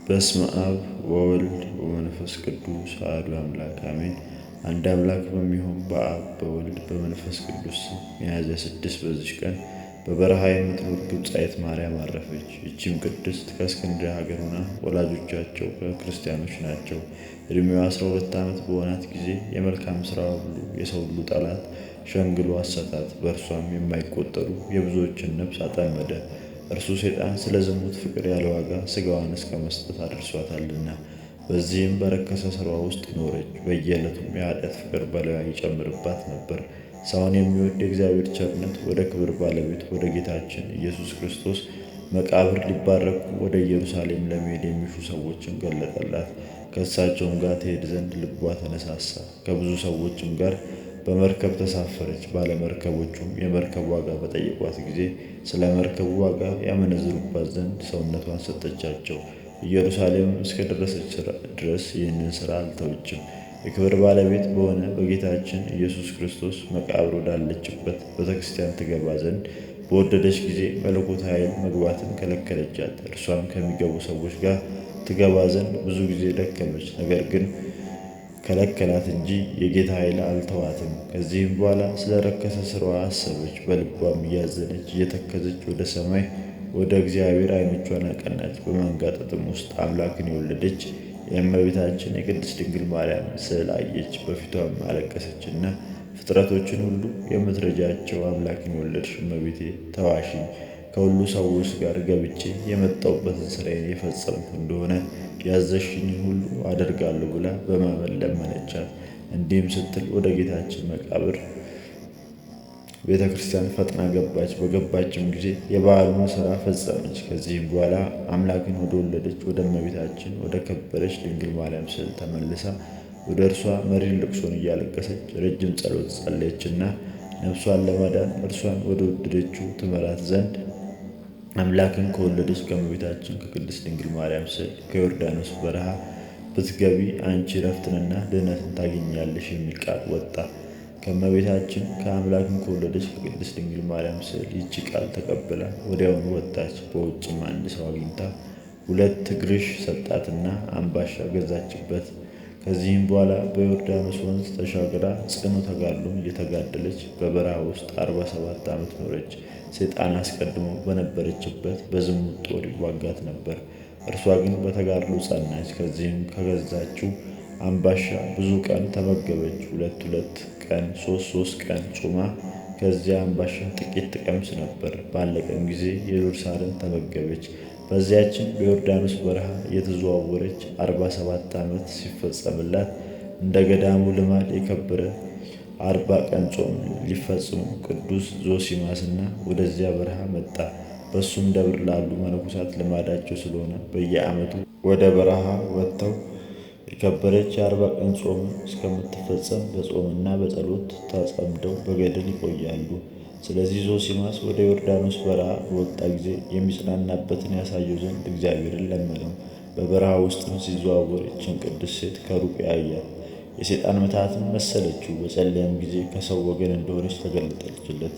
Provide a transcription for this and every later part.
በስመ አብ ወወልድ ወመንፈስ ቅዱስ አሐዱ አምላክ አሜን። አንድ አምላክ በሚሆን በአብ በወልድ በመንፈስ ቅዱስ ስም ሚያዝያ 6 በዚች ቀን በበረሃ የምትኖር ግብፃዊት ማርያም አረፈች። ይህችም ቅድስት ከእስክንድርያ ሀገር ሆና ወላጆቻቸው ክርስቲያኖች ናቸው። ዕድሜዋ 12 ዓመት በሆናት ጊዜ የመልካም ሥራዋ ሁሉ የሰው ሁሉ ጠላት ሸንግሎ አሳታት። በእርሷም የማይቆጠሩ የብዙዎችን ነፍስ አጠመደ። እርሱ ሰይጣን ስለ ዝሙት ፍቅር ያለ ዋጋ ሥጋዋን እስከ መስጠት አድርሷታልና። በዚህም በረከሰ ሥራዋ ውስጥ ኖረች። በየዕለቱም የኃጢአት ፍቅር በላይዋ ይጨምርባት ነበር። ሰውን የሚወድ የእግዚአብሔር ቸርነት ወደ ክብር ባለቤት ወደ ጌታችን ኢየሱስ ክርስቶስ መቃብር ሊባረኩ ወደ ኢየሩሳሌም ለመሄድ የሚሹ ሰዎችን ገለጠላት። ከእሳቸውም ጋር ትሄድ ዘንድ ልቧ ተነሳሳ። ከብዙ ሰዎችም ጋር በመርከብ ተሳፈረች። ባለመርከቦቹም የመርከብ ዋጋ በጠየቋት ጊዜ ስለ መርከቡ ዋጋ ያመነዝሩባት ዘንድ ሰውነቷን ሰጠቻቸው። ኢየሩሳሌም እስከደረሰች ድረስ ይህንን ሥራ አልተወችም። የክብር ባለቤት በሆነ በጌታችን ኢየሱስ ክርስቶስ መቃብር ወዳለችበት ቤተ ክርስቲያን ትገባ ዘንድ በወደደች ጊዜ መለኮታዊ ኃይል መግባትን ከለከለቻት። እርሷም ከሚገቡ ሰዎች ጋር ትገባ ዘንድ ብዙ ጊዜ ደከመች። ነገር ግን ከለከላት እንጂ የጌታ ኃይል አልተዋትም። ከዚህም በኋላ ስለ ረከሰ ሥራዋ አሰበች። በልቧም እያዘነች እየተከዘች ወደ ሰማይ ወደ እግዚአብሔር ዓይኖቿን አቀናች። በመንጋጠጥም ውስጥ አምላክን የወለደች የእመቤታችን የቅድስት ድንግል ማርያም ስዕል አየች። በፊቷም አለቀሰችና ፍጥረቶችን ሁሉ የምትረጃቸው አምላክን የወለድሽ እመቤቴ ተዋሽኝ፣ ከሁሉ ሰዎች ጋር ገብቼ የመጣሁበትን ሥራዬን የፈጸምኩ እንደሆነ ያዘዝሽኝን ሁሉ አደርጋለሁ ብላ በማመን ለመነቻት። እንዲህም ስትል ወደ ጌታችን መቃብር ቤተ ክርስቲያን ፈጥና ገባች። በገባችም ጊዜ የበዓሉን ሥራ ፈጸመች። ከዚህም በኋላ አምላክን ወደ ወለደች ወደ እመቤታችን ወደ ከበረች ድንግል ማርያም ስዕል ተመልሳ ወደ እርሷ መሪር ልቅሶን እያለቀሰች ረጅም ጸሎት ጸለየችና ነፍሷን ለማዳን እርሷን ወደ ወደደችው ትመራት ዘንድ አምላክን ከወለደች ከእመቤታችን ከቅድስት ድንግል ማርያም ስዕል ከዮርዳኖስ በረሃ ብትገቢ አንቺ ዕረፍትንና ድኅነትን ታገኛለሽ የሚል ቃል ወጣ። ከእመቤታችን ከአምላክን ከወለደች ከቅድስት ድንግል ማርያም ስዕል ይህች ቃል ተቀብላ ወዲያውኑ ወጣች። በውጭም አንድ ሰው አግኝታ 2 ግርሽ ሰጣትና አምባሻ ገዛችበት። ከዚህም በኋላ በዮርዳኖስ ወንዝ ተሻግራ ጽኑ ተጋድሎን እየተጋደለች በበረሃ ውስጥ 47 ዓመት ኖረች። ሰይጣን አስቀድሞ በነበረችበት በዝሙት ጦር ይዋጋት ነበር። እርሷ ግን በተጋድሎ ጸናች። ከዚህም ከገዛችው አምባሻ ብዙ ቀን ተመገበች። 2 ቀን 3 ቀን ጾማ ከዚያ አምባሻ ጥቂት ትቀምስ ነበር። ባለቀም ጊዜ የዱር ሣርን ተመገበች። በዚያችን በዮርዳኖስ በረሃ የተዘዋወረች 47 ዓመት ሲፈጸምላት እንደ ገዳሙ ልማድ የከበረ 40 ቀን ጾም ሊፈጽሙ ቅዱስ ዞሲማስና ወደዚያ በረሃ መጣ። በሱም ደብር ላሉ መነኮሳት ልማዳቸው ስለሆነ በየዓመቱ ወደ በረሃ ወጥተው የከበረች የ40 ቀን ጾም እስከምትፈጸም በጾምና በጸሎት ተጸምደው በገድል ይቆያሉ። ስለዚህ ዞሲማስ ወደ ዮርዳኖስ በረሃ በወጣ ጊዜ የሚጽናናበትን ያሳየው ዘንድ እግዚአብሔርን ለመነው። በበረሃ ውስጥም ሲዘዋወር ይህችን ቅድስት ሴት ከሩቅ ያያት። የሰይጣን ምትሃትም መሰለችው። በጸለየም ጊዜ ከሰው ወገን እንደሆነች ተገለጠችለት።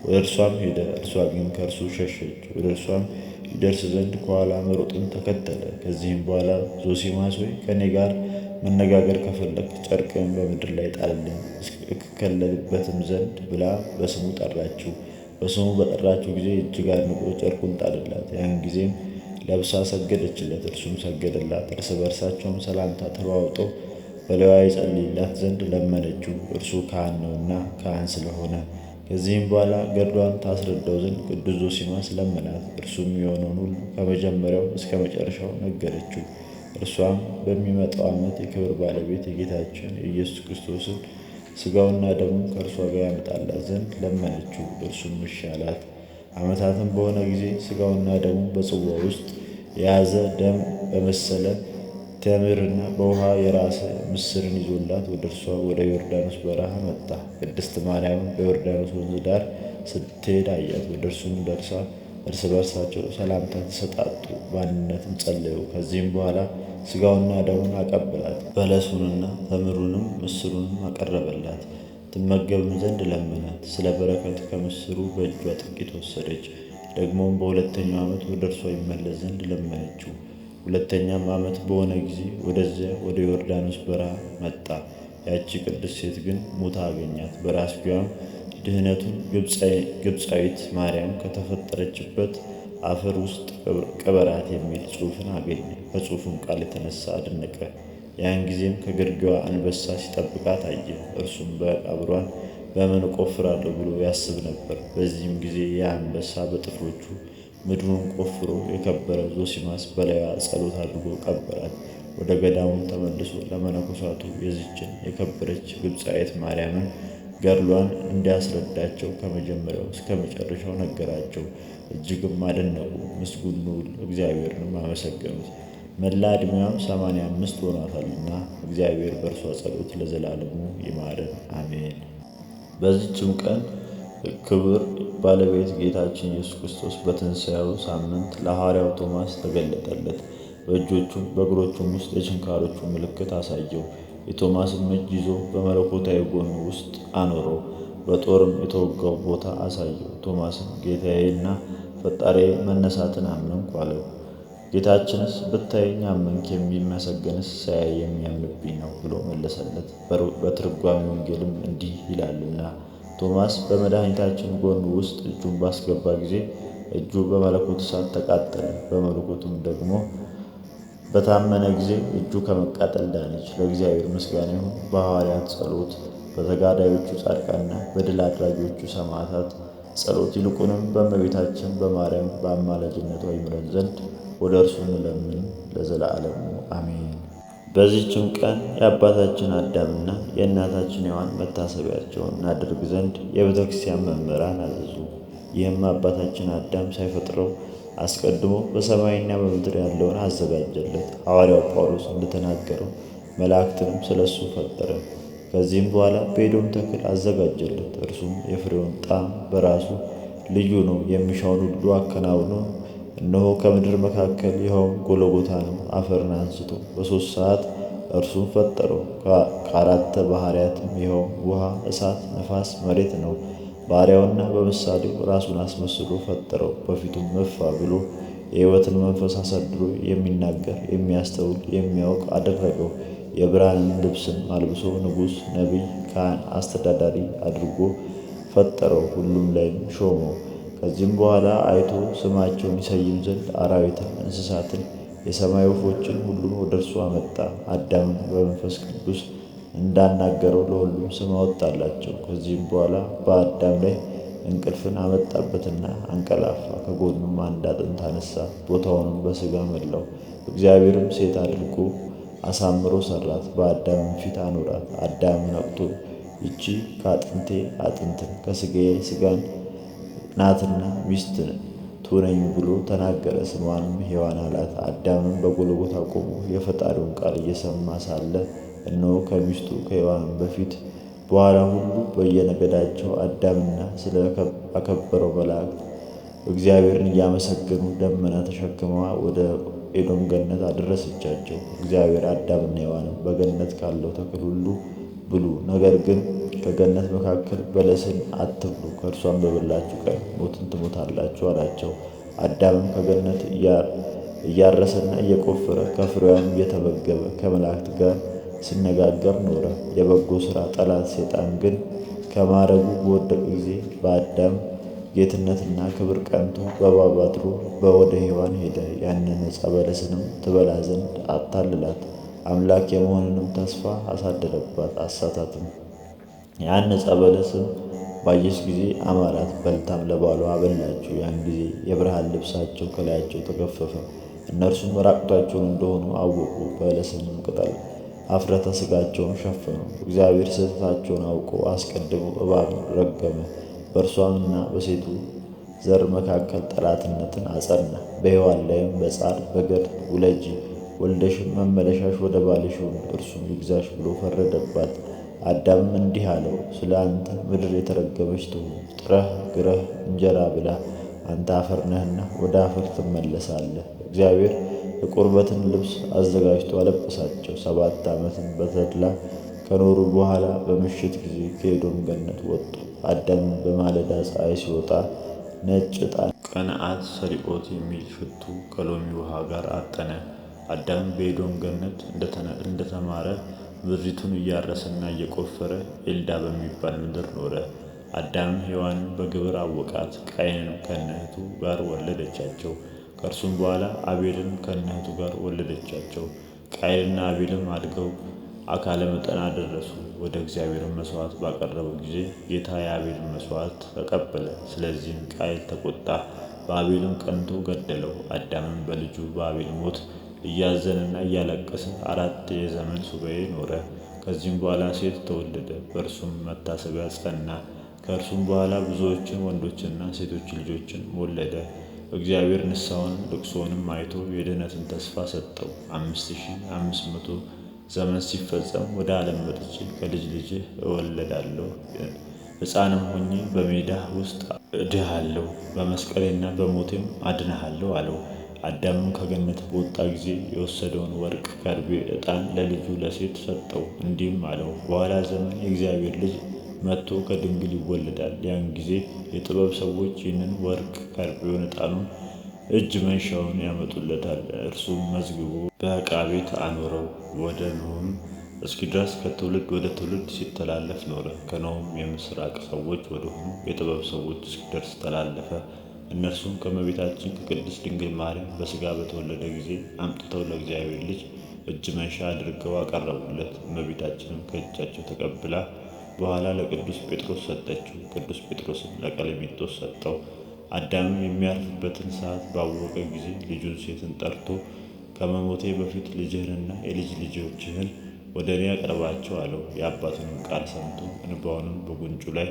ወደ እርሷም ሄደ። እርሷ ግን ከእርሱ ሸሸች። ወደ እርሷም ይደርስ ዘንድ ከኋላ መሮጥን ተከተለ። ከዚህም በኋላ ዞሲማስ ሆይ ከእኔ ጋር መነጋገር ከፈለግ ጨርቅን በምድር ላይ ጣልልኝ እከለልበትም ዘንድ ብላ በስሙ ጠራችው። በስሙ በጠራችው ጊዜ እጅግ አድንቆ ጨርቁን ጣልላት። ያን ጊዜም ለብሳ ሰገደችለት፣ እርሱም ሰገደላት። እርስ በርሳቸውም ሰላምታ ተለዋውጠው በላይዋ ይጸልይላት ዘንድ ለመነችው፣ እርሱ ካህን ነውና ካህን ስለሆነ። ከዚህም በኋላ ገድሏን ታስረዳው ዘንድ ቅዱስ ዞሲማስ ለመናት። እርሱም የሆነውን ሁሉ ከመጀመሪያው እስከ መጨረሻው ነገረችው። እርሷም በሚመጣው ዓመት የክብር ባለቤት የጌታችን የኢየሱስ ክርስቶስን ሥጋውና ደሙን ከእርሷ ጋር ያመጣላት ዘንድ ለመነችው። እርሱም እሺ አላት። ዓመታትም በሆነ ጊዜ ሥጋውና ደሙን በጽዋ ውስጥ የያዘ ደም በመሰለ ተምርና በውሃ የራሰ ምስርን ይዞላት ወደ እርሷ ወደ ዮርዳኖስ በረሃ መጣ። ቅድስት ማርያም በዮርዳኖስ ወንዝ ዳር ስትሄድ አያት። ወደ እርሱም ደርሳ እርስ በርሳቸው ሰላምታ ተሰጣጡ፣ በአንድነትም ጸለዩ። ከዚህም በኋላ ሥጋውና ደሙን አቀበላት። በለሱንና ተምሩንም ምስሩንም አቀረበላት። ትመገብም ዘንድ ለመናት። ስለ በረከት ከምስሩ በእጇ ጥቂት ወሰደች። ደግሞም በሁለተኛው ዓመት ወደ እርሷ ይመለስ ዘንድ ለመነችው። ሁለተኛም ዓመት በሆነ ጊዜ ወደዚያ ወደ ዮርዳኖስ በረሃ መጣ። ያቺ ቅድስት ሴት ግን ሙታ አገኛት። በራስጌዋም ድህነቱን ግብፃዊት ማርያም ከተፈጠረችበት አፈር ውስጥ ቅበራት የሚል ጽሑፍን አገኘ። ከጽሑፉም ቃል የተነሳ አደነቀ። ያን ጊዜም ከግርጌዋ አንበሳ ሲጠብቃት አየ። እርሱም መቃብሯን በምን እቆፍራለሁ ብሎ ያስብ ነበር። በዚህም ጊዜ ያ አንበሳ በጥፍሮቹ ምድሩን ቆፍሮ የከበረ ዞሲማስ በላይዋ ጸሎት አድርጎ ቀበራት። ወደ ገዳሙም ተመልሶ ለመነኮሳቱ የዚችን የከበረች ግብፃዊት ማርያምን ገድሏን እንዲያስረዳቸው ከመጀመሪያው እስከ መጨረሻው ነገራቸው። እጅግም አደነቁ፣ ምስጉን ልዑል እግዚአብሔርንም አመሰገኑት። መላ ዕድሜዋም 85 ሆኗታልና እግዚአብሔር በእርሷ ጸሎት ለዘላለሙ ይማረን አሜን። በዚችም ቀን ክብር ባለቤት ጌታችን ኢየሱስ ክርስቶስ በትንሣኤው ሳምንት ለሐዋርያው ቶማስ ተገለጠለት። በእጆቹም በእግሮቹም ውስጥ የችንካሮቹ ምልክት አሳየው። የቶማስም እጅ ይዞ በመለኮታዊ ጎኑ ውስጥ አኖረው፣ በጦርም የተወጋው ቦታ አሳየው። ቶማስም ጌታዬና ፈጣሪዬ መነሳትን አመንኩ አለው። ጌታችንስ ብታየኝ አመንክ፣ የሚመሰገንስ ሳያይ የሚያምንብኝ ነው ብሎ መለሰለት። በትርጓሜ ወንጌልም እንዲህ ይላልና ቶማስ በመድኃኒታችን ጎኑ ውስጥ እጁን ባስገባ ጊዜ እጁ በመለኮት እሳት ተቃጠለ። በመለኮቱም ደግሞ በታመነ ጊዜ እጁ ከመቃጠል ዳነች። ለእግዚአብሔር ምስጋና ይሁን። በሐዋርያት ጸሎት፣ በተጋዳዮቹ ጻድቃንና በድል አድራጊዎቹ ሰማዕታት ጸሎት ይልቁንም በእመቤታችን በማርያም በአማላጅነቷ ይምረን ዘንድ ወደ እርሱ እንለምን ለዘላለሙ አሜን። በዚህችም ቀን የአባታችን አዳምና የእናታችን ሔዋን መታሰቢያቸውን እናደርግ ዘንድ የቤተ ክርስቲያን መምህራን አዘዙ። ይህም አባታችን አዳም ሳይፈጥረው አስቀድሞ በሰማይና በምድር ያለውን አዘጋጀለት። ሐዋርያው ጳውሎስ እንደተናገረው መላእክትንም ስለ እሱ ፈጠረ። ከዚህም በኋላ በኤዶም ተክል አዘጋጀለት። እርሱም የፍሬውን ጣዕም በራሱ ልዩ ነው። የሚሻውን ሁሉ አከናውኖ እነሆ ከምድር መካከል ይኸውም ጎልጎታ ነው። አፈርን አንስቶ በ3 ሰዓት እርሱም ፈጠረው። ከአራተ ባሕርያትም ይኸውም ውሃ፣ እሳት፣ ነፋስ፣ መሬት ነው። ባሪያውና በምሳሌው ራሱን አስመስሎ ፈጠረው። በፊቱም እፍ ብሎ የሕይወትን መንፈስ አሳድሮ የሚናገር የሚያስተውል የሚያውቅ አደረገው። የብርሃንን ልብስም አልብሶ ንጉሥ፣ ነቢይ፣ ካህን፣ አስተዳዳሪ አድርጎ ፈጠረው። ሁሉም ላይም ሾመው። ከዚህም በኋላ አይቶ ስማቸውን ይሰይም ዘንድ አራዊትን፣ እንስሳትን፣ የሰማይ ወፎችን ሁሉ ወደ እርሱ አመጣ። አዳምን በመንፈስ ቅዱስ እንዳናገረው ለሁሉም ስም አወጣላቸው። ከዚህም በኋላ በአዳም ላይ እንቅልፍን አመጣበትና አንቀላፋ። ከጎኑም አንድ አጥንት አነሳ፣ ቦታውንም በሥጋ መላው። እግዚአብሔርም ሴት አድርጎ አሳምሮ ሠራት፣ በአዳምም ፊት አኖራት። አዳም ነቅቶ ይቺ ከአጥንቴ አጥንትን ከሥጋዬ ሥጋን ናትና ሚስት ትሁነኝ ብሎ ተናገረ። ስሟንም ሔዋን አላት። አዳምም በጎልጎታ ቆሞ የፈጣሪውን ቃል እየሰማ ሳለ እነሆ ከሚስቱ ከሔዋን በፊት በኋላ ሁሉ በየነገዳቸው አዳምና ስለ አከበረው መላእክት እግዚአብሔርን እያመሰገኑ ደመና ተሸክመዋ ወደ ኤዶም ገነት አደረሰቻቸው። እግዚአብሔር አዳምና ሔዋንም በገነት ካለው ተክል ሁሉ ብሉ፣ ነገር ግን ከገነት መካከል በለስን አትብሉ፣ ከእርሷም በበላችሁ ቀን ሞትን ትሞታላችሁ አላቸው። አዳምም ከገነት እያረሰና እየቆፈረ ከፍሬዋም እየተመገበ ከመላእክት ጋር ሲነጋገር ኖረ። የበጎ ሥራ ጠላት ሰይጣን ግን ከማዕረጉ በወደቀ ጊዜ በአዳም ጌትነትና ክብር ቀንቶ በእባብ አድሮ ወደ ሔዋን ሄደ። ያንን ዕፀ በለስንም ትበላ ዘንድ አታልላት፣ አምላክ የመሆንንም ተስፋ አሳደረባት፣ አሳታትም። ያን ዕፀ በለስም ባየች ጊዜ አማራት፣ በልታም ለባሏ አበላችው። ያን ጊዜ የብርሃን ልብሳቸው ከላያቸው ተገፈፈ፣ እነርሱም ራቁታቸውን እንደሆኑ አወቁ። በለስንም ቅጠል ኀፍረተ ሥጋቸውን ሸፈኑ። እግዚአብሔር ስህተታቸውን አውቆ አስቀድሞ እባብን ረገመ፣ በእርሷምና በሴቱ ዘር መካከል ጠላትነትን አጸና። በሔዋን ላይም በጻር በገድ ውለጂ፣ ወልደሽም መመለሻሽ ወደ ባልሽ ይሁን፣ እርሱም ይግዛሽ ብሎ ፈረደባት። አዳምም እንዲህ አለው፣ ስለ አንተ ምድር የተረገመች ትሁን፣ ጥረህ ግረህ እንጀራ ብላ፣ አንተ አፈር ነህና ወደ አፈር ትመለሳለህ። እግዚአብሔር የቁርበትን ልብስ አዘጋጅቶ አለበሳቸው። 7 ዓመትም በተድላ ከኖሩ በኋላ በምሽት ጊዜ ከኤዶም ገነት ወጡ። አዳምም በማለዳ ፀሐይ ሲወጣ ነጭ ዕጣን፣ ቅንዓት፣ ሰሊሆት የሚል ሽቱ ከሎሚ ውሃ ጋር አጠነ። አዳም በኤዶም ገነት እንደተማረ ምድሪቱን እያረሰና እየቆፈረ ኤልዳ በሚባል ምድር ኖረ። አዳም ሔዋንን በግብር አወቃት፣ ቃየንንም ከነእህቱ ጋር ወለደቻቸው። ከእርሱም በኋላ አቤልን ከነእህቱ ጋር ወለደቻቸው። ቃየንና አቤልም አድገው አካለ መጠን አደረሱ። ወደ እግዚአብሔርን መሥዋዕት ባቀረቡ ጊዜ ጌታ የአቤልን መሥዋዕት ተቀበለ። ስለዚህም ቃየል ተቆጣ፣ በአቤልም ቀንቶ ገደለው። አዳምም በልጁ በአቤል ሞት እያዘነና እያለቀሰ 4 የዘመን ሱባዔ ኖረ። ከዚህም በኋላ ሴት ተወለደ፣ በእርሱም መታሰቢያ ጸና። ከእርሱም በኋላ ብዙዎችን ወንዶችና ሴቶች ልጆችን ወለደ። እግዚአብሔር ንስሐውንም ልቅሶውንም አይቶ የድኅነትን ተስፋ ሰጠው። 5500 ዘመን ሲፈጸም ወደ ዓለም መጥቼ ከልጅ ልጅህ እወለዳለሁ፣ ሕፃንም ሆኜ በሜዳ ውስጥ እድሃለሁ፣ በመስቀሌና በሞቴም አድንሃለሁ አለው። አዳምም ከገነት በወጣ ጊዜ የወሰደውን ወርቅ፣ ከርቤ፣ ዕጣን ለልጁ ለሴት ሰጠው። እንዲህም አለው፣ በኋላ ዘመን የእግዚአብሔር ልጅ መጥቶ ከድንግል ይወለዳል። ያን ጊዜ የጥበብ ሰዎች ይህንን ወርቅ፣ ከርቤውን፣ ዕጣኑን፣ እጅ መንሻውን ያመጡለታል። እርሱም መዝግቦ በዕቃ ቤት አኖረው። ወደ ኖኅም እስኪደርስ ከትውልድ ወደ ትውልድ ሲተላለፍ ኖረ። ከኖኅም የምሥራቅ ሰዎች ወደሆኑ የጥበብ ሰዎች እስኪደርስ ተላለፈ። እነርሱም ከእመቤታችን ከቅድስት ድንግል ማርያም በሥጋ በተወለደ ጊዜ አምጥተው ለእግዚአብሔር ልጅ እጅ መንሻ አድርገው አቀረቡለት። እመቤታችንም ከእጃቸው ተቀብላ በኋላ ለቅዱስ ጴጥሮስ ሰጠችው። ቅዱስ ጴጥሮስም ለቀሌምንጦስ ሰጠው። አዳምም የሚያርፍበትን ሰዓት ባወቀ ጊዜ ልጁን ሴትን ጠርቶ ከመሞቴ በፊት ልጅህንና የልጅ ልጆችህን ወደ እኔ አቅርባቸው አለው። የአባቱንም ቃል ሰምቶ እንባውንም በጉንጩ ላይ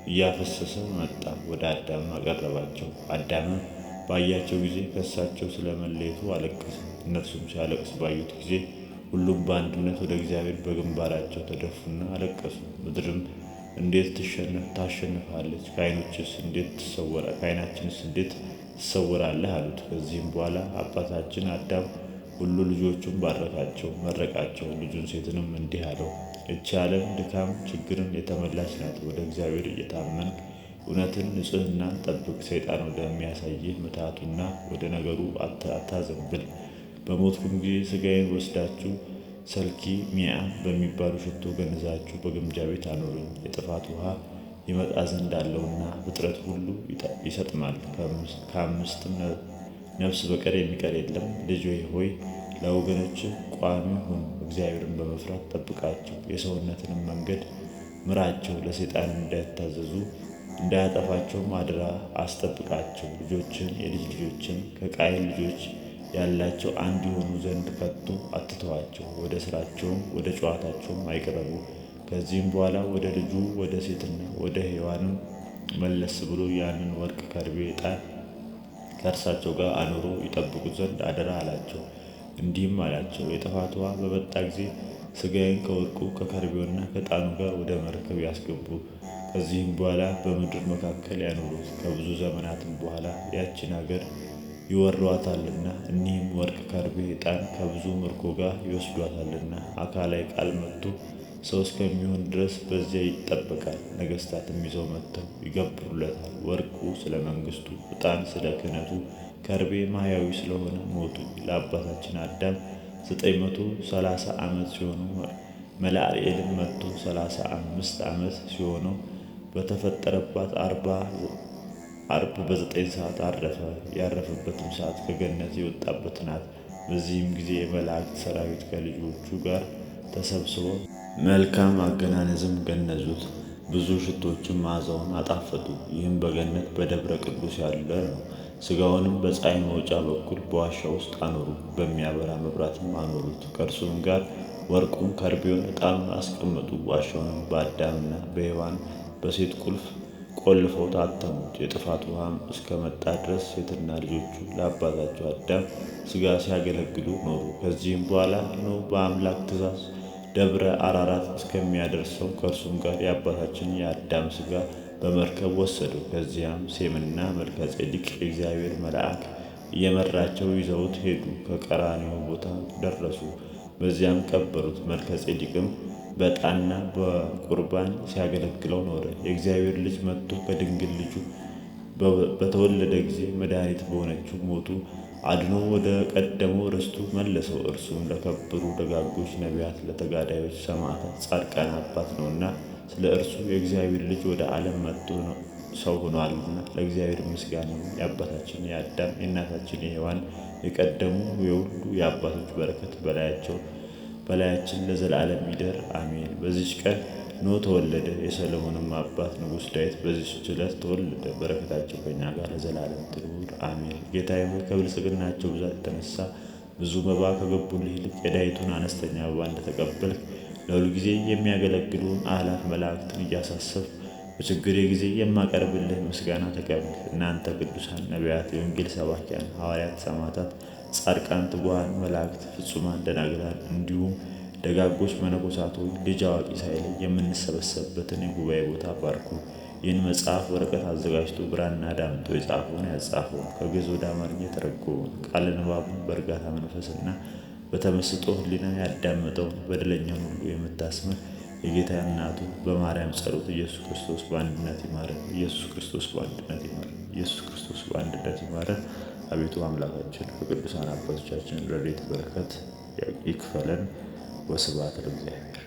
እያፈሰሰ መጣ፣ ወደ አዳምም አቀረባቸው። አዳምም ባያቸው ጊዜ ከእሳቸው ስለ መለየቱ አለቀሰ። እነርሱም ሲያለቅስ ባዩት ጊዜ ሁሉም በአንድነት ወደ እግዚአብሔር በግንባራቸው ተደፉና አለቀሱ። ምድርም እንዴት ታሸንፋለች? ከዓይናችንስ እንዴት ትሰወራለህ? አሉት። ከዚህም በኋላ አባታችን አዳም ሁሉ ልጆቹን ባረካቸው፣ መረቃቸው። ልጁን ሴትንም እንዲህ አለው፣ ይህች ዓለም ድካም፣ ችግርን የተመላች ናት። ወደ እግዚአብሔር እየታመንክ እውነትን፣ ንጽሕናን ጠብቅ። ሰይጣን ወደሚያሳይህ ምትሃቱና ወደ ነገሩ አታዘንብል። በሞትኩም ጊዜ ሥጋዬን ወስዳችሁ ሰልኪ ሚያ በሚባሉ ሽቶ ገንዛችሁ በግምጃ ቤት አኖሩኝ። የጥፋት ውኃ ይመጣ ዘንድ አለውና ፍጥረት ሁሉ ይሰጥማል። ከአምስትም ነፍስ በቀር የሚቀር የለም። ልጅ ሆይ ለወገኖች ቋሚ ሁን፣ እግዚአብሔርን በመፍራት ጠብቃቸው፣ የሰውነትንም መንገድ ምራቸው፣ ለሰይጣን እንዳይታዘዙ እንዳያጠፋቸውም አደራ አስጠብቃቸው። ልጆችን የልጅ ልጆችን ከቃየል ልጆች ያላቸው አንድ የሆኑ ዘንድ ከቶ አትተዋቸው፣ ወደ ሥራቸውም ወደ ጨዋታቸውም አይቅረቡ። ከዚህም በኋላ ወደ ልጁ ወደ ሴትና ወደ ሔዋንም መለስ ብሎ ያንን ወርቅ፣ ከርቤ፣ ዕጣን ከእርሳቸው ጋር አኑሮ ይጠብቁት ዘንድ አደራ አላቸው። እንዲህም አላቸው፣ የጥፋት ውኃ በመጣ ጊዜ ሥጋዬን ከወርቁ ከከርቤውና ከዕጣኑ ጋር ወደ መርከብ ያስገቡ። ከዚህም በኋላ በምድር መካከል ያኑሩት። ከብዙ ዘመናትም በኋላ ያችን አገር ይወሯታልና እኒህም ወርቅ፣ ከርቤ፣ ዕጣን ከብዙ ምርኮ ጋር ይወስዷታልና አካላዊ ቃል መጥቶ ሰው እስከሚሆን ድረስ በዚያ ይጠበቃል። ነገሥታትም ይዘው መጥተው ይገብሩለታል። ወርቁ ስለ መንግሥቱ፣ ዕጣን ስለ ክህነቱ፣ ከርቤ ማሕያዊ ስለሆነ ሞቱ። ለአባታችን አዳም 930 ዓመት ሲሆነው መላልኤልም መጥቶ 35 ዓመት ሲሆነው በተፈጠረባት ዓርብ በ9 ሰዓት አረፈ። ያረፈበትም ሰዓት ከገነት የወጣበት ናት። በዚህም ጊዜ የመላእክት ሠራዊት ከልጆቹ ጋር ተሰብስበው መልካም አገናነዝም ገነዙት፣ ብዙ ሽቶችም መዓዛውን አጣፈጡ። ይህም በገነት በደብረ ቅዱስ ያለ ነው። ሥጋውንም በፀሐይ መውጫ በኩል በዋሻ ውስጥ አኖሩ፣ በሚያበራ መብራትም አኖሩት። ከእርሱም ጋር ወርቁን፣ ከርቤውን፣ ዕጣኑን አስቀመጡ። ዋሻውንም በአዳምና በሔዋን በሴት ቁልፍ ቆልፈው ታተሙት። የጥፋት ውኃም እስከ መጣ ድረስ ሴትና ልጆቹ ለአባታቸው አዳም ሥጋ ሲያገለግሉ ኖሩ። ከዚህም በኋላ ኖኅ በአምላክ ትእዛዝ ደብረ አራራት እስከሚያደርሰው ከእርሱም ጋር የአባታችን የአዳም ሥጋ በመርከብ ወሰደው። ከዚያም ሴምና መልከጼዴቅ የእግዚአብሔር መልአክ እየመራቸው ይዘውት ሄዱ። ከቀራንዮ ቦታ ደረሱ፣ በዚያም ቀበሩት። መልከጼዴቅም በዕጣንና በቁርባን ሲያገለግለው ኖረ። የእግዚአብሔር ልጅ መጥቶ ከድንግል ልጁ በተወለደ ጊዜ መድኃኒት በሆነችው ሞቱ አድኖ ወደ ቀደመው ርስቱ መለሰው። እርሱም ለከበሩ ደጋጎች ነቢያት፣ ለተጋዳዮች ሰማዕታት፣ ጻድቃን አባት ነውና ስለ እርሱ የእግዚአብሔር ልጅ ወደ ዓለም መጥቶ ሰው ሆኗልና ለእግዚአብሔር ምስጋና ነው። የአባታችን የአዳም የእናታችን የሔዋን የቀደሙ የሁሉ የአባቶች በረከት በላያችን ለዘላለም ይደር አሜን። በዚች ቀን ኖህ ተወለደ። የሰሎሞንም አባት ንጉሥ ዳዊት በዚች ዕለት ተወለደ። በረከታቸው ከእኛ ጋር ለዘላለም ትኑር አሜን። ጌታዬ ሆይ ከብልጽግናቸው ብዛት የተነሳ ብዙ መባ ከገቡልህ ይልቅ የዳዊቱን አነስተኛ መባ እንደተቀበልክ ለሁል ጊዜ የሚያገለግሉን አእላፍ መላእክትን እያሳሰብኩ በችግሬ ጊዜ የማቀርብልህ ምስጋና ተቀበል። እናንተ ቅዱሳን ነቢያት፣ የወንጌል ሰባኪያን ሐዋርያት፣ ሰማዕታት፣ ጻድቃን፣ ትጉሃን መላእክት፣ ፍጹማን ደናግላን እንዲሁም ደጋጎች መነኮሳት ሆይ ልጅ አዋቂ ሳይለይ የምንሰበሰብበትን የጉባኤ ቦታ ባርኩ። ይህን መጽሐፍ ወረቀት አዘጋጅቶ ብራና ዳምጦ የጻፈውን ያጻፈውን ከግዕዝ ወደ አማርኛ የተረጎመውን ቃለ ንባቡን በእርጋታ መንፈስና በተመስጦ ሕሊና ያዳመጠውን በደለኛውን ሁሉ የምታስምር የጌታ እናቱ በማርያም ጸሎት ኢየሱስ ክርስቶስ በአንድነት ይማረን። ኢየሱስ ክርስቶስ በአንድነት ይማረን። ኢየሱስ ክርስቶስ በአንድነት ይማረን። አቤቱ አምላካችን ከቅዱሳን አባቶቻችን ረድኤት በረከት ይክፈለን። ወስብሐት ለእግዚአብሔር።